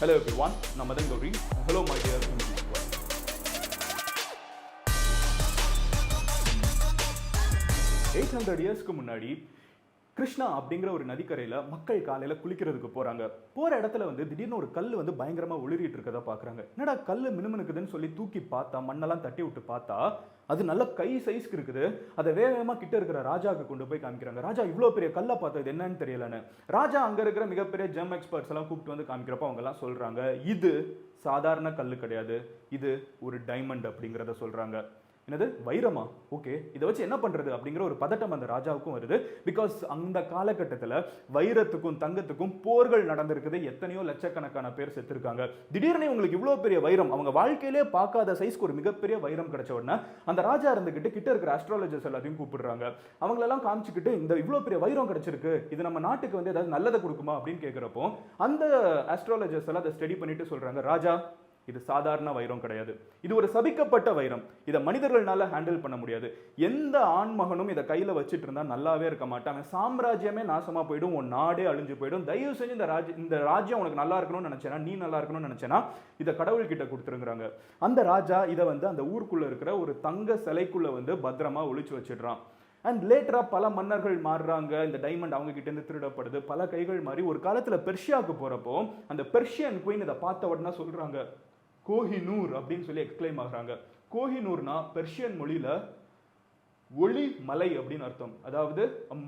Hello everyone, I'm Madan Gowri. Hello my dear English world. 800 இயர்ஸ்க்கு முன்னாடி கிருஷ்ணா அப்படிங்கிற ஒரு நதிக்கரையில் மக்கள் காலையில் குளிக்கிறதுக்கு போகிற இடத்துல திடீர்னு ஒரு கல் பயங்கரமாக ஒளிரிட்டு இருக்கதை பார்க்குறாங்க. என்னடா கல் மினுமினுக்குதுன்னு சொல்லி தூக்கி பார்த்தா, மண்ணெல்லாம் தட்டி விட்டு பார்த்தா அது நல்ல கை சைஸ்க்கு இருக்குது. அதை வேகமாக கிட்ட இருக்கிற ராஜாவுக்கு கொண்டு போய் காமிக்கிறாங்க. ராஜா இவ்வளோ பெரிய கல்லை பார்த்தது என்னன்னு தெரியலன்னு. ராஜா அங்கே இருக்கிற மிகப்பெரிய ஜெம் எக்ஸ்பர்ட்ஸ் எல்லாம் கூப்பிட்டு காமிக்கிறப்ப அவங்க எல்லாம் சொல்கிறாங்க, இது சாதாரண கல் கிடையாது, இது ஒரு டைமண்ட் அப்படிங்கிறத சொல்கிறாங்க. என்னது, வைரமா? ஓகே, இதை வச்சு என்ன பண்றது அப்படிங்கிற ஒரு பதட்டம் அந்த ராஜாவுக்கும் வருது. பிகாஸ் அந்த காலகட்டத்தில் வைரத்துக்கும் தங்கத்துக்கும் போர்கள் நடந்திருக்குது. எத்தனையோ லட்சக்கணக்கான பேர் செத்துருக்காங்க. திடீர்னு உங்களுக்கு இவ்வளோ பெரிய வைரம், அவங்க வாழ்க்கையிலே பார்க்காத சைஸ்க்கு ஒரு மிகப்பெரிய வைரம் கிடைச்ச உடனே அந்த ராஜா இருந்துகிட்டு கிட்ட இருக்கிற ஆஸ்ட்ராலஜர்ஸ் எல்லாத்தையும் கூப்பிடுறாங்க. அவங்களெல்லாம் காமிச்சுக்கிட்டு இந்த இவ்வளோ பெரிய வைரம் கிடைச்சிருக்கு, இது நம்ம நாட்டுக்கு ஏதாவது நல்லதை கொடுக்குமா அப்படின்னு கேட்குறப்போ அந்த ஆஸ்ட்ராலஜர்ஸ் எல்லாம் அதை ஸ்டடி பண்ணிட்டு சொல்றாங்க, ராஜா இது சாதாரண வைரம் கிடையாது, இது ஒரு சபிக்கப்பட்ட வைரம், இதை மனிதர்களால ஹேண்டில் பண்ண முடியாது. எந்த ஆண்மகனும் இதை கையில வச்சுட்டு இருந்தா நல்லாவே இருக்க மாட்டாங்க. சாம்ராஜ்யமே நாசமா போயிடும், உன் நாடே அழிஞ்சு போயிடும். தயவு செஞ்சு இந்த ராஜ்யம் உனக்கு நல்லா இருக்கணும்னு நினைச்சேனா, நீ நல்லா இருக்கணும்னு நினைச்சேனா இதை கடவுள் கிட்ட கொடுத்துருங்கிறாங்க. அந்த ராஜா இதை அந்த ஊருக்குள்ள இருக்கிற ஒரு தங்க சிலைக்குள்ள பத்திரமா ஒளிச்சு வச்சிடுறான். அண்ட் லேட்டரா பல மன்னர்கள் மாறுறாங்க. இந்த டைமண்ட் அவங்க கிட்ட இருந்து திருடப்படுது, பல கைகள் மாறி ஒரு காலத்துல பெர்ஷியாவுக்கு போறப்போ அந்த பெர்ஷியன் குயின் இதை பார்த்த உடனே சொல்றாங்க, கோஹினூர் அப்படின்னு சொல்லி எக்ஸ்பிளைன் ஆகுறாங்க. கோஹினூர்னா பெர்ஷியன் மொழியில ஒளி மலை அப்படின்னு அர்த்தம், அதாவது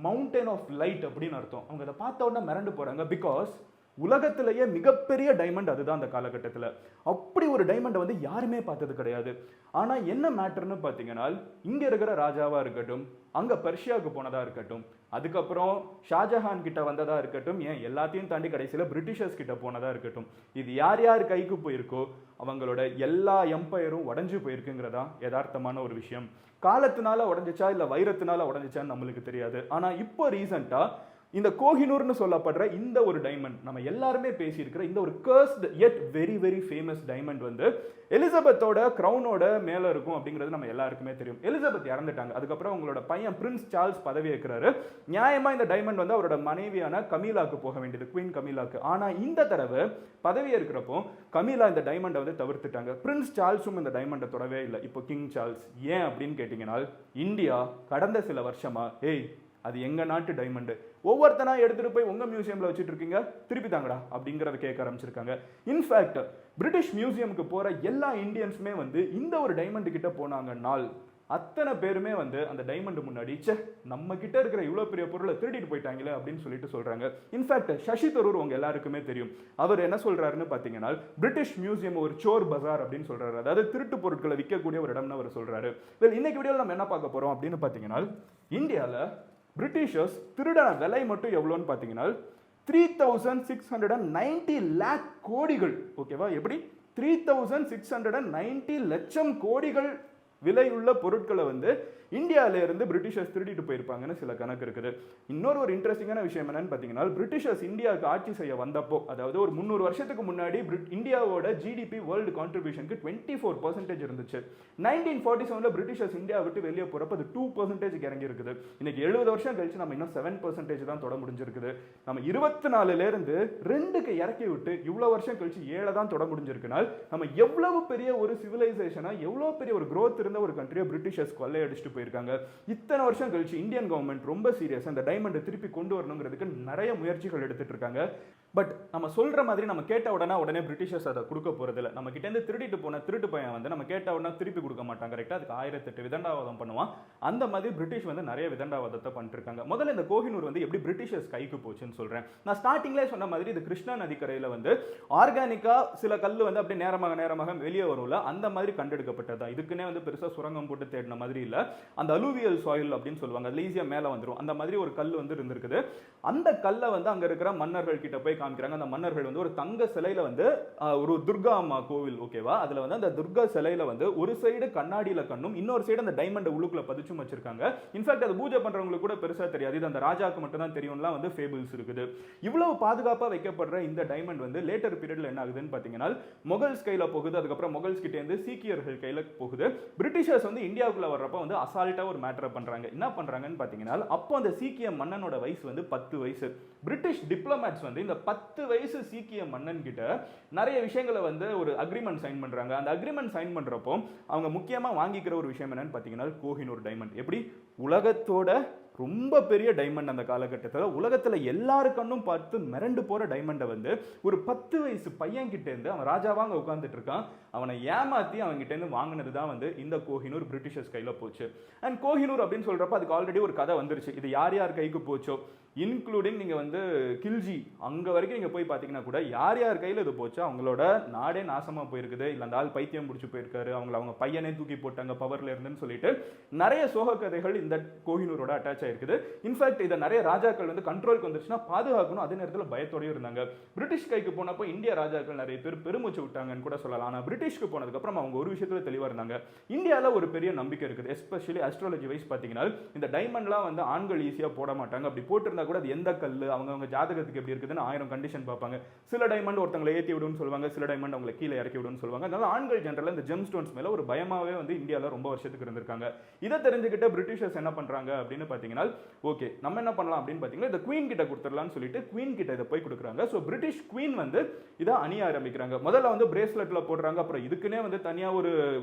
மவுண்டன் ஆஃப் லைட் அப்படின்னு அர்த்தம். அவங்க அதை பார்த்த உடனே மிரண்டு போறாங்க. பிகாஸ் உலகத்திலேயே மிகப்பெரிய டைமண்ட் அதுதான் அந்த காலகட்டத்தில். அப்படி ஒரு டைமண்டை யாருமே பார்த்தது கிடையாது. ஆனால் என்ன மேட்டர்னு பார்த்தீங்கன்னா, இங்கே இருக்கிற ராஜாவாக இருக்கட்டும், அங்கே பெர்ஷியாவுக்கு போனதாக இருக்கட்டும், அதுக்கப்புறம் ஷாஜஹான் கிட்ட வந்ததாக இருக்கட்டும், ஏன் எல்லாத்தையும் தாண்டி கடைசியில் பிரிட்டிஷர்ஸ் கிட்ட போனதாக இருக்கட்டும், இது யார் யார் கைக்கு போயிருக்கோ அவங்களோட எல்லா எம்பையரும் உடஞ்சு போயிருக்குங்கிறதா யதார்த்தமான ஒரு விஷயம். காலத்தினால உடஞ்சிச்சா இல்லை வைரத்தினால உடஞ்சிச்சான்னு நம்மளுக்கு தெரியாது. ஆனால் இப்போ ரீசெண்டாக இந்த கோஹினூர்னு சொல்லப்படுற இந்த ஒரு டைமண்ட், நம்ம எல்லாருமே பேசியிருக்கிற இந்த ஒரு cursed yet very very famous diamond எலிசபெத்தோட கிரவுனோட மேல இருக்கும் அப்படிங்கிறது நம்ம எல்லாருக்குமே தெரியும். எலிசபெத் இறந்துட்டாங்க, அதுக்கப்புறம் அவங்களோட பையன் பிரின்ஸ் சார்ல்ஸ் பதவி ஏற்கிறாரு. நியாயமா இந்த டைமண்ட் அவரோட மனைவியான கமீலாக்கு போக வேண்டியது, குவீன் கமீலாக்கு. ஆனா இந்த தடவை பதவி ஏற்கிறப்போ கமீலா இந்த டைமண்டை தவிர்த்துட்டாங்க. பிரின்ஸ் சார்ல்ஸும் இந்த டைமண்டை தொடவே இல்லை. இப்போ கிங் சார்ல்ஸ். ஏன் அப்படின்னு கேட்டீங்கன்னா, இந்தியா கடந்த சில வருஷமா அது எங்க நாட்டு டைமண்ட், ஒவ்வொருத்தனா எடுத்துட்டு போய் உங்க மியூசியம்ல வச்சுட்டு இருக்கீங்க, திருப்பி தாங்கடா அப்படிங்கறத கேட்க ஆரம்பிச்சிருக்காங்க. இன்ஃபேக்ட் பிரிட்டிஷ் மியூசியமுக்கு போற எல்லா இந்தியன்ஸுமே இந்த ஒரு டைமண்ட் கிட்ட போனாங்கன்னால் அத்தனை பேருமே அந்த டைமண்ட் முன்னாடி நம்ம கிட்ட இருக்கிற இவ்வளவு பெரிய பொருளை திருடிட்டு போயிட்டாங்களே அப்படின்னு சொல்லிட்டு சொல்றாங்க. இன்ஃபேக்ட் சசி தரூர் உங்க எல்லாருக்குமே தெரியும். அவர் என்ன சொல்றாருன்னு பாத்தீங்கன்னா, பிரிட்டிஷ் மியூசியம் ஒரு சோர் பஜார் அப்படின்னு சொல்றாரு, அதாவது திருட்டு பொருட்களை விற்கக்கூடிய ஒரு இடம்னு அவர் சொல்றாரு. இன்னைக்கு வீடியோல நம்ம என்ன பார்க்க போறோம் அப்படின்னு பாத்தீங்கன்னா, இந்தியால பிரிட்டிஷர்ஸ் திருடன விலை மட்டும் எவ்வளோன்னு பார்த்தீங்கன்னா 3690 லேக் கோடிகள். ஓகேவா? எப்படி 3690 லட்சம் கோடிகள் விலையுள்ள பொருட்களை இந்தியாவில இருந்து பிரிட்டிஷர்ஸ் திருடிட்டு போயிருப்பாங்கன்னு சில கணக்கு இருக்குது. இன்னொரு ஒரு இன்ட்ரெஸ்டிங்கான விஷயம் என்னன்னு பார்த்தீங்கன்னா, பிரிட்டிஷர்ஸ் இந்தியாவுக்கு ஆட்சி செய்ய வந்தப்போ, அதாவது ஒரு 300 வருஷத்துக்கு முன்னாடி இந்தியாவோட ஜிடிபி வேர்ல்டு கான்ட்ரிபியூஷனுக்கு 24% இருந்துச்சு. 1947 பிரிட்டிஷர்ஸ் இந்தியா விட்டு வெளியே போறப்ப அது 2% இறங்கி இருக்குது. இன்னைக்கு 70 வருஷம் கழிச்சு நம்ம இன்னும் 7% தான் தொட முடிஞ்சிருக்குது. நம்ம 24ல இருந்து 2க்கு இறக்கி விட்டு இவ்வளவு வருஷம் கழிச்சு 7 தான் தொட முடிஞ்சிருக்குனால் நம்ம எவ்வளவு பெரிய ஒரு சிவிலைசேஷனா, எவ்வளவு பெரிய ஒரு growth இருந்த ஒரு கண்ட்ரியை பிரிட்டிஷர்ஸ் கொள்ளையடிச்சிட்டு போயிருக்காங்க. இத்தனை வருஷம் கழிச்சு இந்தியன் கவர்மெண்ட் ரொம்ப சீரியஸ் அந்த டைமண்டை திருப்பி கொண்டு வரணுங்கிறதுக்கு நிறைய முயற்சிகள் எடுத்துட்டு இருக்காங்க. பட் நம்ம சொல்ற மாதிரி நம்ம கேட்ட உடனே பிரிட்டிஷர்ஸ் அதை கொடுக்க போறது இல்லை. நம்ம கிட்ட இருந்து திருடிட்டு போன திருட்டு பையன் நம்ம கேட்ட உடனே திருப்பி கொடுக்க மாட்டாங்க. கரெக்டா? அதுக்கு 1008 விதண்டாவாதம் பண்ணுவான். அந்த மாதிரி பிரிட்டிஷ் நிறைய விதண்டாவாதத்தை பண்ணிட்டு இருக்காங்க. முதல்ல இந்த கோஹினூர் எப்படி பிரிட்டிஷர்ஸ் கைக்கு போச்சுன்னு சொல்றேன். நான் ஸ்டார்டிங்லேயே சொன்ன மாதிரி இது கிருஷ்ணா நதிக்கரையில ஆர்கானிக்கா சில கல் அப்படியே நேரமாக வெளியே வரும்ல, அந்த மாதிரி கண்டெடுக்கப்பட்டதா. இதுக்குன்னே பெருசா சுரங்கம் போட்டு தேடின மாதிரி இல்ல. அந்த அலூவியல் சாயில் அப்படின்னு சொல்லுவாங்க, அதுல ஈஸியா மேல வந்துரும். அந்த மாதிரி ஒரு கல் இருந்திருக்குது. அந்த கல்லை அங்க இருக்கிற மன்னர்கள் கிட்ட போய் காமிக்கிறாங்க. அந்த மன்னர்கள் ஒரு தங்க சிலையில ஒரு துர்கா அம்மா கோவில், ஓகேவா, அதுல அந்த துர்கா சிலையில ஒரு சைடு கண்ணாடியில கண்ணும், இன்னொரு சைடு அந்த டைமண்ட் உள்ளுக்குள்ள பதிச்சும் வச்சிருக்காங்க. இன்ஃபேக்ட் அது பூஜை பண்றவங்களுக்கு கூட பெருசா தெரியாது, இது அந்த ராஜாக்கு மட்டும் தான் தெரியும்லாம் ஃபேபிள்ஸ் இருக்குது. இவ்வளவு பாதுகாப்பா வைக்கப்படுற இந்த டைமண்ட் லேட்டர் பீரியட்ல என்ன ஆகுதுன்னு பாத்தீங்கன்னா, மொகல்ஸ் கையில போகுது. அதுக்கப்புறம் மொகல்ஸ் கிட்ட இருந்து சீக்கியர்கள் கையில போகுது. பிரிட்டிஷர்ஸ் இந்தியாவுக்குள்ள வர்றப்ப அசால்ட்டா ஒரு மேட்டரை பண்றாங்க. என்ன பண்றாங்கன்னு பாத்தீங்கன்னா, அப்போ அந்த சீக்கிய மன்னனோட வயசு 10 வயசு. பிரிட்டிஷ் டிப்ளமேட்ஸ் வந்து இந்த 10 வயசு சீக்கிய மன்னன் கிட்ட நிறைய விஷயங்களை வந்து ஒரு அக்ரிமெண்ட் சைன் பண்றாங்க. அந்த அக்ரிமெண்ட் சைன் பண்றப்போ அவங்க முக்கியமா வாங்கிக்கிற ஒரு விஷயம் என்னன்னு பாத்தீங்கன்னா கோஹினூர் டைமண்ட். எப்படி உலகத்தோட ரொம்ப பெரிய டைமண்ட் அந்த காலகட்டத்தில் உலகத்தில் எல்லாருக்கண்ணும் பார்த்து மிரண்டு போற டைமண்டை வந்து ஒரு 10 வயசு பையன் கிட்ட இருந்து அவன் ராஜாவா அங்க உட்கார்ந்துட்டு இருக்கான், அவனை ஏமாத்தி அவங்க கிட்ட இருந்து வாங்கினது தான் வந்து இந்த கோஹினூர் பிரிட்டிஷர்ஸ் கையில போச்சு. அண்ட் கோஹினூர் அப்படின்னு சொல்றப்ப அதுக்கு ஆல்ரெடி ஒரு கதை வந்துருச்சு. இது யார் யார் கைக்கு போச்சோ, இன்க்ளூடிங் நீங்க வந்து கில்ஜி அங்க வரைக்கும் நீங்க போய் பாத்தீங்கன்னா கூட யார் யார் கையில இது போச்சோ அவங்களோட நாடே நாசமா போயிருக்குது, இல்ல அந்த ஆள் பைத்தியம் பிடிச்சி போயிருக்காரு, அவங்க பையனே தூக்கி போட்டாங்க பவர்ல இருந்துன்னு சொல்லிட்டு நிறைய சோக கதைகள் இந்த கோஹினூரோட அட்டாச் ஆயிருக்குது. இன்ஃபேக்ட் இதை நிறைய ராஜாக்கள் வந்து கண்ட்ரோலுக்கு வந்துச்சுன்னா பாதுகாக்கணும், அதே நேரத்தில் பயத்தோடய இருந்தாங்க. பிரிட்டிஷ் கைக்கு போனப்போ இந்தியா ராஜாக்கள் நிறைய பேர் பெருமூச்சு விட்டாங்கன்னு கூட சொல்லலாம். ஆனா பிரிட்டிஷ்க்கு போனதுக்கு அப்புறம் அவங்க ஒரு விஷயத்துல தெளிவா இருந்தாங்க. இந்தியால ஒரு பெரிய நம்பிக்கை இருக்குது, எஸ்பெஷலி அஸ்ட்ராலஜி வைஸ் பாத்தீங்கன்னா இந்த டைமண்ட்லாம் வந்து ஆண்கள் ஈஸியா போட மாட்டாங்க. அப்படி போட்டிருந்தா கூட அது எந்த கல்லு அவங்க ஜாதகத்துக்கு எப்படி இருக்குதுன்னு 1000 கண்டிஷன் பார்ப்பாங்க. சில டைமண்ட் ஒருத்தங்களை ஏற்றி விடுன்னு சொல்லுவாங்க, சில டைமண்ட் அவங்களை கீழே இறக்கி விடுன்னு சொல்லுவாங்க. அதனால ஆண்கள் ஜெனரல் இந்த ஜெம் ஸ்டோன்ஸ் மேல ஒரு பயமாவே வந்து இந்தியாவில் ரொம்ப வருஷத்துக்கு இருந்திருக்காங்க. இதை தெரிஞ்சுக்கிட்ட பிரிட்டிஷர்ஸ் என்ன பண்றாங்க அப்படின்னு பாத்தீங்கன்னா, ஓகே நம்ம என்ன பண்ணலாம் அப்படின்னு பாத்தீங்கன்னா இந்த குவீன் கிட்ட கொடுத்துடலாம்னு சொல்லிட்டு குவீன் கிட்ட இதை போய் கொடுக்குறாங்க. ஸோ பிரிட்டிஷ் குவீன் வந்து இதை அணிய ஆரம்பிக்கிறாங்க. முதல்ல வந்து பிரேஸ்லெட்ல போடுறாங்க, அப்புறம் இதுக்குன்னே வந்து தனியா ஒரு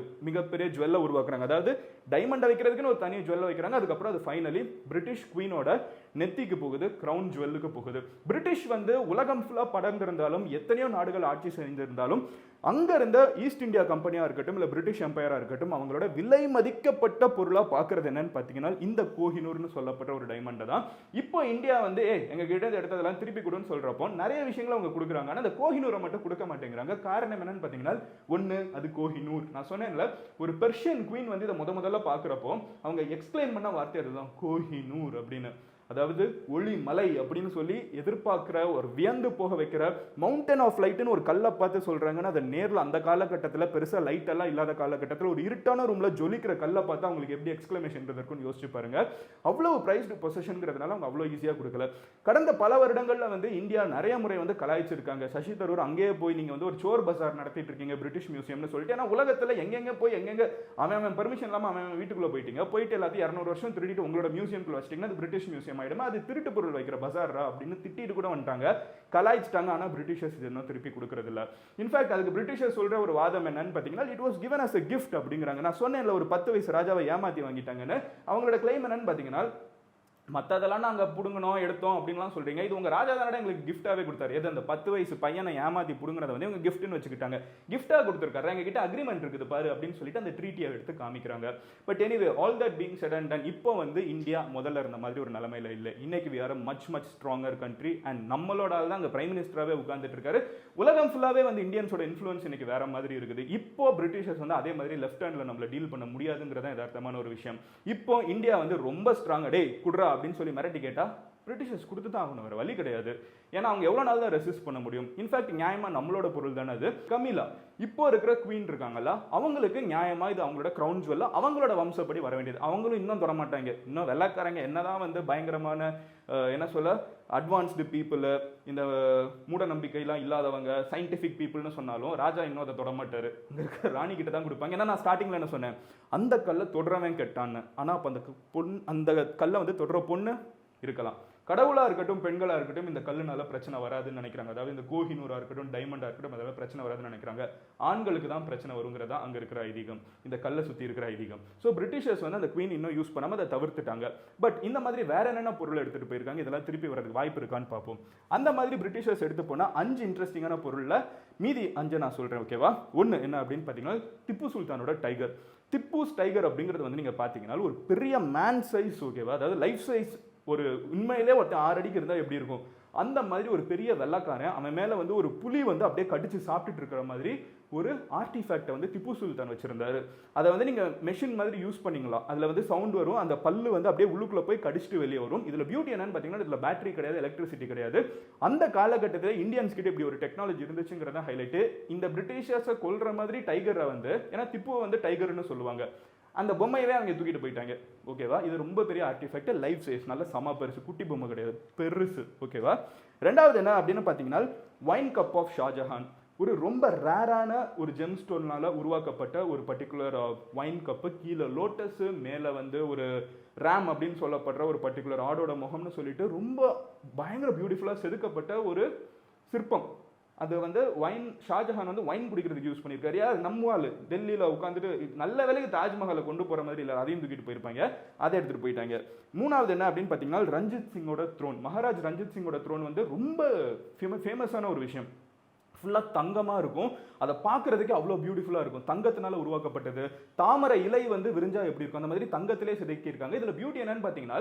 மிகப்பெரிய ஜுவல்லை உருவாக்குறாங்க. அதாவது டைமண்டை வைக்கிறதுக்குன்னு ஒரு தனி ஜுவல்லை வைக்கிறாங்க. அதுக்கப்புறம் அது ஃபைனலி பிரிட்டிஷ் குவீனோட நெத்திக்கு போகுது, கிரவுன் ஜுவல்லுக்கு போகுது. பிரிட்டிஷ் வந்து உலகம் ஃபுல்லா படர்ந்திருந்தாலும் எத்தனையோ நாடுகள் ஆட்சி செய்திருந்தாலும் அங்க இருந்த ஈஸ்ட் இந்தியா கம்பெனியா இருக்கட்டும் இல்ல பிரிட்டிஷ் எம்பையரா இருக்கட்டும் அவங்களோட விலை மதிக்கப்பட்ட பொருளா பாக்குறது என்னன்னு பாத்தீங்கன்னா இந்த கோஹினூர்னு சொல்லப்பட்ட ஒரு டைமண்ட் தான். இப்போ இந்தியா வந்து எங்க கிட்ட எடுத்ததெல்லாம் திருப்பி கொடுன்னு சொல்றப்போ நிறைய விஷயங்களை அவங்க கொடுக்குறாங்க. ஆனா அந்த கோஹினூரை மட்டும் கொடுக்க மாட்டேங்கிறாங்க. காரணம் என்னன்னு பாத்தீங்கன்னா ஒன்னு அது கோஹினூர். நான் சொன்னேன்ல ஒரு பெர்ஷியன் குவீன் வந்து இதை முதல்ல பாக்குறப்போ அவங்க எக்ஸ்பிளைன் பண்ண வார்த்தை அதுதான் கோஹினூர் அப்படின்னு. அதாவது ஒளி மலை அப்படின்னு சொல்லி எதிர்பார்க்கிற ஒரு வியந்து போக வைக்கிற மவுண்டன் ஆஃப் லைட்னு ஒரு கல்லை பார்த்து சொல்றாங்கன்னா அதை நேரில் அந்த காலகட்டத்தில் பெருசா லைட் எல்லாம் இல்லாத காலகட்டத்தில் ஒரு இருட்டான ரூம்ல ஜொலிக்கிற கல்லை பார்த்தா அவங்களுக்கு எப்படி எக்ஸ்கிளமேஷன் இருக்குன்னு யோசிச்சு பாருங்க. அவ்வளவு பிரைஸ்டு பொசிஷன்ங்கிறதுனால அவங்க அவ்வளோ ஈஸியாக கொடுக்கல. கடந்த பல வருடங்கள்ல வந்து இந்தியா நிறைய முறை வந்து கலாய்ச்சிருக்காங்க. சசி தரூர் அங்கேயே போய் நீங்க வந்து ஒரு சோர் பசார் நடத்திட்டு இருக்கீங்க பிரிட்டிஷ் மியூசியம்னு சொல்லிட்டு. ஏன்னா உலகத்துல எங்கெங்க போய் எங்கெங்க அவன் பெர்மிஷன் இல்லாம அவன் வீட்டுக்குள்ள போயிட்டீங்க, போயிட்டு எல்லாத்தையும் 200 வருஷம் திருடிட்டு உங்களோட மியூசியம்குள்ள வச்சிட்டீங்கன்னா அது பிரிட்டிஷ் மியூசியம் ஆயிடுமா, அது திருட்டு பொருள் வைக்கிற பசாரா அப்படின்னு திட்டிட்டு கூட வந்துட்டாங்க, கலாய்ச்சிட்டாங்க. ஆனா பிரிட்டிஷர்ஸ் இது இன்னும் திருப்பி கொடுக்கறது இல்ல. இன்ஃபேக்ட் அதுக்கு பிரிட்டிஷர்ஸ் சொல்ற ஒரு வாதம் என்னன்னு பாத்தீங்கன்னா it was given as a gift அப்படிங்கிறாங்க. நான் சொன்னேன்ல ஒரு 10 வயசு ராஜாவை ஏமாத்தி வாங்கிட்டாங்கன்னு. அவங்களோட கிளைம் என்னன்னு பாத்தீங்கன்னா மற்றதெல்லாம் நாங்கள் பிடுங்கணும் எடுத்தோம் அப்படின்லாம் சொல்றீங்க, இது உங்க ராஜா தானே எங்களுக்கு கிஃப்டாவே கொடுத்தாரு. எது அந்த 10 வயசு பையனை ஏமாத்தி பிடுங்குறத வந்து இவங்க கிஃப்ட்னு வச்சுக்கிட்டாங்க. கிஃப்டா கொடுத்துருக்காரு, எங்க கிட்ட அக்ரிமெண்ட் இருக்குது பாரு அப்படின்னு சொல்லிட்டு அந்த ட்ரீட்டியை எடுத்து காமிக்கிறாங்க. But anyway all that being said and ton இப்போ வந்து இந்தியா முதல்ல இருந்த மாதிரி ஒரு நிலைமையில இல்லை. இன்னைக்கு we are a much stronger country and நம்மளோட தான் அங்கே பிரைம் மினிஸ்டராகவே உட்கார்ந்துட்டு இருக்காரு. உலகம் ஃபுல்லாவே வந்து இந்தியன்ஸோட இன்ஃப்ளூயன்ஸ் இன்னைக்கு வேற மாதிரி இருக்குது. இப்போ பிரிட்டிஷர்ஸ் வந்து அதே மாதிரி லெஃப்ட் ஹேண்ட்ல நம்மள டீல் பண்ண முடியாதுங்கிறத யதார்த்தமான ஒரு விஷயம். இப்போ இந்தியா வந்து ரொம்ப ஸ்ட்ராங்கா டே குட்ரா அப்படின்னு சொல்லி மிரட்டி கேட்டா பிரிட்டிஷர்ஸ் கொடுத்து தான் ஆகணும், வேற வழி கிடையாது. ஏன்னா அவங்க எவ்வளவு நாள் தான் ரெசிஸ்ட் பண்ண முடியும். இன்ஃபேக்ட் நியாயமா நம்மளோட பொருள் தானே அது. கமிலா இப்போ இருக்கிற குவீன் இருக்காங்கல்ல அவங்களுக்கு நியாயமா இது அவங்களோட கிரவுன் ஜுவல்ல அவங்களோட வம்சப்படி வர வேண்டியது. அவங்களும் இன்னும் தொட மாட்டாங்க. இன்னும் வெள்ளக்காரங்க என்னதான் வந்து பயங்கரமான என்ன சொல்ல அட்வான்ஸ்டு பீப்புள் இந்த மூட நம்பிக்கைலாம் இல்லாதவங்க சயின்டிஃபிக் பீப்புள்னு சொன்னாலும் ராஜா இன்னும் அதை தொட மாட்டாரு. அங்க இருக்கிற ராணி கிட்ட தான் கொடுப்பாங்க. ஏன்னா நான் ஸ்டார்டிங்ல என்ன சொன்னேன், அந்த கல்லை தொடுறவன் கெட்டான்னு. ஆனா அப்ப அந்த பொண்ணு அந்த கல்லை வந்து தொடுற பொண்ணு இருக்கலாம். கடவுளா இருக்கட்டும் பெண்களா இருக்கட்டும் இந்த கல்லுனால பிரச்சனை வராதுன்னு நினைக்கிறாங்க. அதாவது இந்த கோஹினூரா இருக்கட்டும் டைமண்டா இருக்கட்டும் அதனால பிரச்சனை வராதுன்னு நினைக்கிறாங்க. ஆண்களுக்கு தான் பிரச்சனை வருங்கிறதா அங்க இருக்கிற ஐதீகம், இந்த கல்லை சுத்தி இருக்கிற ஐதீகம். ஸோ பிரிட்டிஷர்ஸ் வந்து அந்த குவீன் இன்னும் யூஸ் பண்ணாம அதை தவிர்த்துட்டாங்க. பட் இந்த மாதிரி வேற என்னென்ன பொருள் எடுத்துட்டு போயிருக்காங்க, இதெல்லாம் திருப்பி வரதுக்கு வாய்ப்பு இருக்கான்னு பார்ப்போம். அந்த மாதிரி பிரிட்டிஷர்ஸ் எடுத்து போனா 5 இன்ட்ரெஸ்டிங்கான பொருள்ல மீதி 5 நான் சொல்றேன், ஓகேவா? ஒன்னு என்ன அப்படின்னு பாத்தீங்கன்னா திப்பு சுல்தானோட டைகர். திப்புஸ் டைகர் அப்படிங்கிறது வந்து நீங்க பாத்தீங்கன்னா ஒரு பெரிய மேன் சைஸ், ஓகேவா? அதாவது லைஃப் சைஸ் ஒரு உண்மையிலே ஒருத்தன் 6 அடிக்கு இருந்தா எப்படி இருக்கும் அந்த மாதிரி ஒரு பெரிய வெள்ளக்காரன் அவன் மேல வந்து ஒரு புலி வந்து அப்படியே கடிச்சு சாப்பிட்டுட்டு இருக்கிற மாதிரி ஒரு ஆர்டிஃபேக்டை வந்து திப்பு சுல்தான் வச்சிருந்தாரு. அதை வந்து நீங்க மெஷின் மாதிரி யூஸ் பண்ணீங்களா, அதுல வந்து சவுண்ட் வரும், அந்த பல்லு வந்து அப்படியே உள்ளுக்குள்ள போய் கடிச்சிட்டு வெளியே வரும். இதுல பியூட்டி என்னன்னு பாத்தீங்கன்னா இதுல பேட்டரி கிடையாது, எலக்ட்ரிசிட்டி கிடையாது. அந்த காலகட்டத்தில் இந்தியன்ஸ் கிட்ட இப்படி ஒரு டெக்னாலஜி இருந்துச்சுங்கிறத ஹைலைட். இந்த பிரிட்டிஷர்ஸை கொல்ற மாதிரி டைகரை வந்து ஏன்னா திப்புவை வந்து டைகர்னு சொல்லுவாங்க, அந்த பொம்மையவே அவங்க தூக்கிட்டு போயிட்டாங்க, ஓகேவா? இது ரொம்ப பெரிய ஆர்டிஃபேக்ட், லைஃப் சைஸ், நல்ல சம பெருசு, குட்டி பொம்மை கிடையாது, பெருசு, ஓகேவா? ரெண்டாவது என்ன அப்படின்னு பாத்தீங்கன்னா வைன் கப் ஆஃப் ஷாஜஹான். ஒரு ரொம்ப ரேரான ஒரு ஜெம் ஸ்டோன்னால உருவாக்கப்பட்ட ஒரு பர்டிகுலர் வைன் கப்பு, கீழே லோட்டஸ், மேலே வந்து ஒரு ரேம் அப்படின்னு சொல்லப்படுற ஒரு பர்டிகுலர் ஆடோட முகம்னு சொல்லிட்டு ரொம்ப பயங்கர பியூட்டிஃபுல்லாக செதுக்கப்பட்ட ஒரு சிற்பம். அது வந்து வைன், ஷாஜஹான் வந்து வைன் குடிக்கிறதுக்கு யூஸ் பண்ணியிருக்காரு. யார்? நம்மால் டெல்லியில் உட்காந்துட்டு நல்ல வேலைக்கு தாஜ்மஹாலை கொண்டு போகிற மாதிரி இல்லை, அதையும் தூக்கிட்டு போயிருப்பாங்க, அதை எடுத்துகிட்டு போயிட்டாங்க. மூணாவது என்ன அப்படின்னு பார்த்தீங்கன்னா ரஞ்சித் சிங்கோட த்ரோன். மகாராஜ் ரஞ்சித் சிங்கோட த்ரோன் வந்து ரொம்ப ஃபேமஸான ஒரு விஷயம். ஃபுல்லாக தங்கமாக இருக்கும், அதை பார்க்குறதுக்கு அவ்வளோ பியூட்டிஃபுல்லாக இருக்கும். தங்கத்தினால உருவாக்கப்பட்டது. தாமரை இலை வந்து விரிஞ்சா எப்படி இருக்கும் அந்த மாதிரி தங்கத்திலே செதுக்கியிருக்காங்க. இதில் பியூட்டி என்னன்னு பார்த்தீங்கன்னா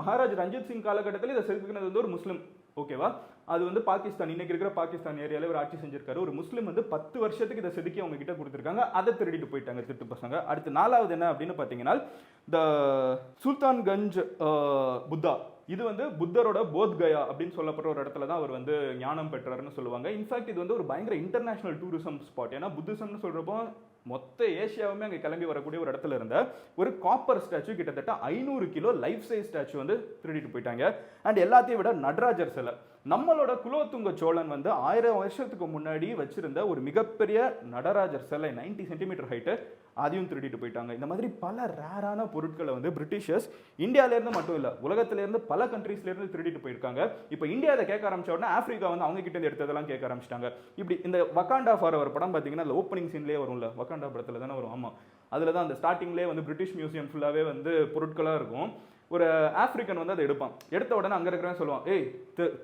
மகாராஜ் ரஞ்சித் சிங் காலகட்டத்தில் இதை செதுக்கினது வந்து ஒரு முஸ்லீம், ஓகேவா? அது வந்து பாகிஸ்தான், இன்னைக்கு இருக்கிற பாகிஸ்தான் ஏரியாவில் ஒரு ஆட்சி செஞ்சிருக்காரு. ஒரு முஸ்லீம் வந்து 10 வருஷத்துக்கு இதை செதுக்கி அவங்க கிட்ட கொடுத்துருக்காங்க. அதை திருடிட்டு போயிட்டாங்க திருட்டு பசங்க. அடுத்து நாலாவது என்ன அப்படின்னு பார்த்தீங்கன்னா த சுல்தான்கஞ்ச் புத்தா. இது வந்து புத்தரோட போத்கயா அப்படின்னு சொல்லப்படுற ஒரு இடத்துல தான் அவர் வந்து ஞானம் பெற்றாருன்னு சொல்லுவாங்க. இன்ஃபேக்ட் இது வந்து ஒரு பயங்கர இன்டர்நேஷனல் டூரிசம் ஸ்பாட். ஏன்னா புத்திசம்னு சொல்றப்போ மொத்த ஏசியாவுமே அங்கே கிளம்பி வரக்கூடிய ஒரு இடத்துல இருந்த ஒரு காப்பர் ஸ்டாச்சு, கிட்டத்தட்ட 500 கிலோ லைஃப் சைஸ் ஸ்டாச்சு வந்து திருடிட்டு போயிட்டாங்க. அண்ட் எல்லாத்தையும் விட நடராஜர் சிலை. நம்மளோட குலோத்துங்க சோழன் வந்து 1000 வருஷத்துக்கு முன்னாடி வச்சிருந்த ஒரு மிகப்பெரிய நடராஜர் சிலை 90 சென்டிமீட்டர் ஹைட்டு, அதையும் திருடிட்டு போயிட்டாங்க. இந்த மாதிரி பல ரேரான பொருட்களை வந்து பிரிட்டிஷர்ஸ் இந்தியாவிலேருந்து மட்டும் இல்லை, உலகத்திலேருந்து பல கண்ட்ரீஸ்லேருந்து திருடிட்டு போயிருக்காங்க. இப்போ இந்தியா அதை கேட்க ஆரம்பிச்ச உடனே ஆப்பிரிக்கா வந்து அவங்க கிட்ட எடுத்ததெல்லாம் கேட்க ஆரம்பிச்சிட்டாங்க. இப்படி இந்த வக்காண்டா ஃபார் படம் பார்த்தீங்கன்னா அந்த ஓப்பனிங் சீன்லேயே வரும்ல, வக்காண்டா படத்தில் தானே வரும். ஆமாம், அதில் தான் அந்த ஸ்டார்டிங்லேயே வந்து பிரிட்டிஷ் மியூசியம் ஃபுல்லாகவே வந்து பொருட்களாக இருக்கும். ஒரு ஆப்பிரிக்கன் வந்து அதை எடுத்த உடனே அங்கே இருக்கிறவன் சொல்லுவான், ஏய்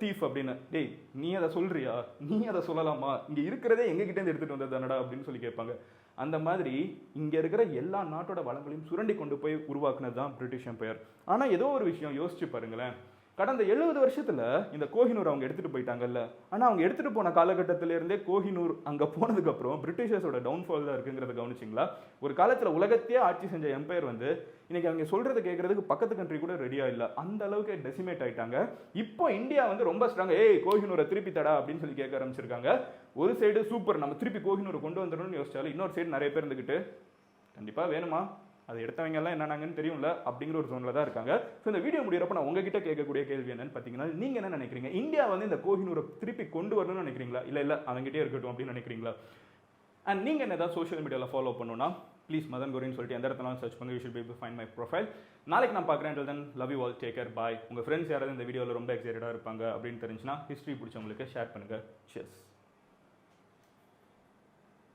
தீஃப் அப்படின்னு. டேய் நீ அதை சொல்றியா, நீ அதை சொல்லலாமா, இங்கே இருக்கிறதே எங்ககிட்டேருந்து எடுத்துகிட்டு வந்தது தானடா அப்படின்னு சொல்லி கேட்பாங்க. அந்த மாதிரி இங்கே இருக்கிற எல்லா நாட்டோட வளங்களையும் சுரண்டி கொண்டு போய் உருவாக்குனது தான் பிரிட்டிஷ் எம்பையர். ஆனால் ஏதோ ஒரு விஷயம் யோசிச்சு பாருங்களேன், கடந்த 70 வருஷத்துல இந்த கோஹினூர் அவங்க எடுத்துட்டு போயிட்டாங்கல்ல, ஆனால் அவங்க எடுத்துட்டு போன காலகட்டத்திலேருந்தே கோஹினூர் அங்கே போனதுக்கப்புறம் பிரிட்டிஷர்ஸோட டவுன்ஃபால் தான் இருக்குங்கிறத கவனிச்சிங்களா? ஒரு காலத்தில் உலகத்தையே ஆட்சி செஞ்ச எம்பையர் வந்து இன்னைக்கு அவங்க சொல்றதை கேட்கறதுக்கு பக்கத்து கண்ட்ரி கூட ரெடியா இல்லை, அந்த அளவுக்கு டெசிமேட் ஆயிட்டாங்க. இப்போ இந்தியா வந்து ரொம்ப ஸ்ட்ராங்கா கோஹினூரை திருப்பி தடா அப்படின்னு சொல்லி கேட்க ஆரம்பிச்சிருக்காங்க. ஒரு சைடு சூப்பர், நம்ம திருப்பி கோஹினூரை கொண்டு வந்துடணும்னு யோசிச்சாலும் இன்னொரு சைடு நிறைய பேர் இருந்துக்கிட்டு கண்டிப்பாக வேணுமா, அதை எடுத்தவங்க எல்லாம் என்னன்னாங்கன்னு தெரியும்ல அப்படிங்கிற ஒரு ஜோன்ல தான் இருக்காங்க. ஸோ இந்த வீடியோ முடியறப்ப நான் உங்ககிட்ட கேட்கக்கூடிய கேள்வி என்னன்னு பார்த்தீங்கன்னா, நீங்க என்ன நினைக்கிறீங்க? இந்தியா வந்து இந்த கோஹினூரை திருப்பி கொண்டு வரணும்னு நினைக்கிறீங்களா, இல்லை அவங்ககிட்டே இருக்கட்டும் அப்படின்னு நினைக்கிறீங்களா? அண்ட் நீங்க என்ன ஏதாவது சோஷியல் மீடியாவில் ஃபாலோ பண்ணணும்னா ப்ளீஸ் மதன் கௌரின்னு சொல்லிட்டு எந்த இடத்துல சர்ச் பண்ணி you should be able to find my profile. நாளைக்கு நான் பார்க்குறேன். Then love you all, take care, bye. உங்கள் ஃப்ரெண்ட்ஸ் யாராவது இந்த வீடியோவில் ரொம்ப எக்ஸைட்டடாக இருப்பாங்க அப்படின்னு தெரிஞ்சுன்னா ஹிஸ்ட்ரி பிடிச்சவங்களுக்கு ஷேர் பண்ணுங்க. சியர்ஸ்.